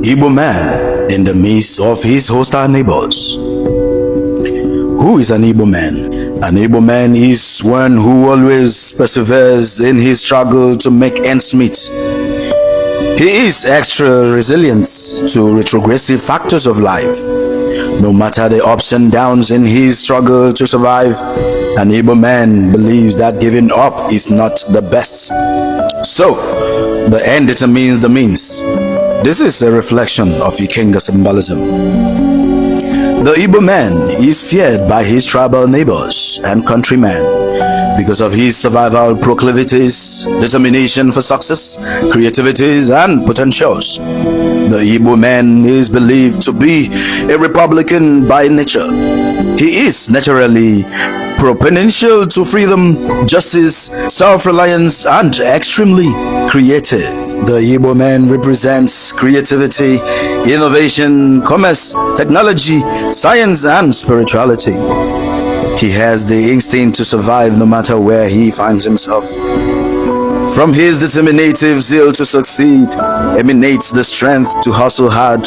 IGBO Man in the midst of his hostile neighbors. Who is an IGBO man? An IGBO man is one who always perseveres in his struggle to make ends meet. He is extra resilient to retrogressive factors of life. No matter the ups and downs in his struggle to survive, an IGBO man believes that giving up is not the best. So, the end determines the means. This is a reflection of Ikenga symbolism. The IGBO man is feared by his tribal neighbors and countrymen because of his survival proclivities, determination for success, creativities, and potentials. The IGBO man is believed to be a Republican by nature. He is naturally propensial to freedom, justice, self-reliance, and extremely creative. The IGBO man represents creativity, innovation, commerce, technology, science, and spirituality. He has the instinct to survive no matter where he finds himself. From his determinative zeal to succeed emanates the strength to hustle hard,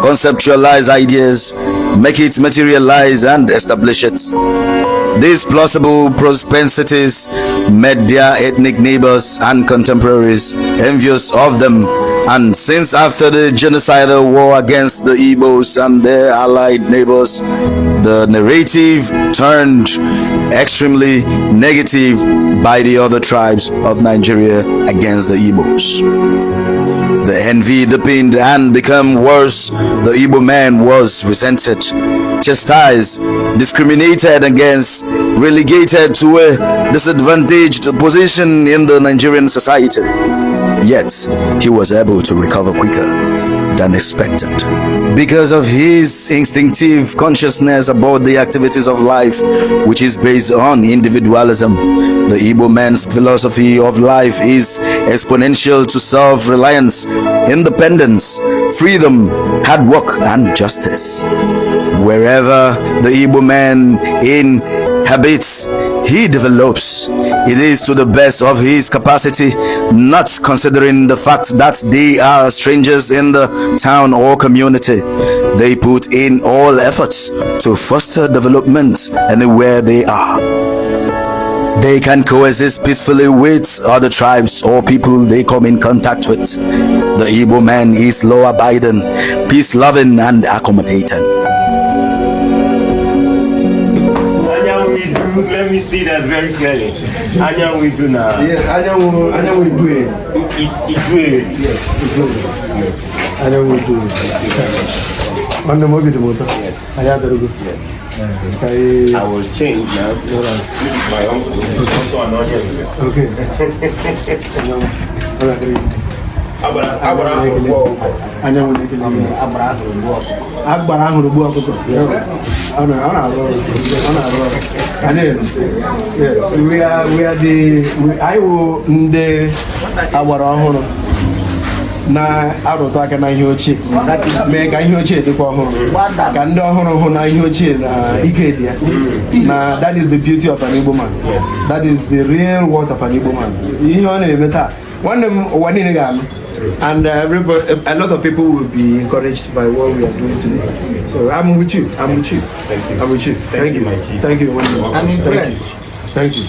conceptualize ideas, make it materialize, and establish it. These plausible propensities made their ethnic neighbors and contemporaries envious of them, and since after the genocidal war against the Igbos and their allied neighbors, the narrative turned extremely negative by the other tribes of Nigeria against the Igbos. The envy deepened and became worse. The IGBO man was resented, chastised, discriminated against, relegated to a disadvantaged position in the Nigerian society. Yet, he was able to recover quicker than expected because of his instinctive consciousness about the activities of life, which is based on individualism. The IGBO man's philosophy of life is exponential to self-reliance, independence, freedom, hard work, and justice. Wherever the IGBO man inhabits, he develops. It is to the best of his capacity, not considering the fact that they are strangers in the town or community. They put in all efforts to foster development anywhere they are. They can coexist peacefully with other tribes or people they come in contact with. The IGBO man is law-abiding, peace-loving, and accommodating. Let me see that very clearly. Anya we do now. Yes, Anya we do it. Yes, Anya we do it. On the mobile motor. Yes. Anya very good. Yes. I will change now. This is my uncle. Also an onion. Okay. Yes, we are the I will the our na arụtụ aka na ihe ochie mee ka ihe ochie dịkwa ọhụrụ ka ndị ọhụrụ hụ na ihe ochie na ike dị ya na that is the beauty of an IGBO man. That is the real worth of an IGBO man. Ihe ọ na-eme taa nwanne m ụwa niile ga-anụ. And a lot of people will be encouraged by what we are doing today. So I'm with you. Thank you. I'm with you. Thank you, my chief. Thank you. I'm impressed. Thank you.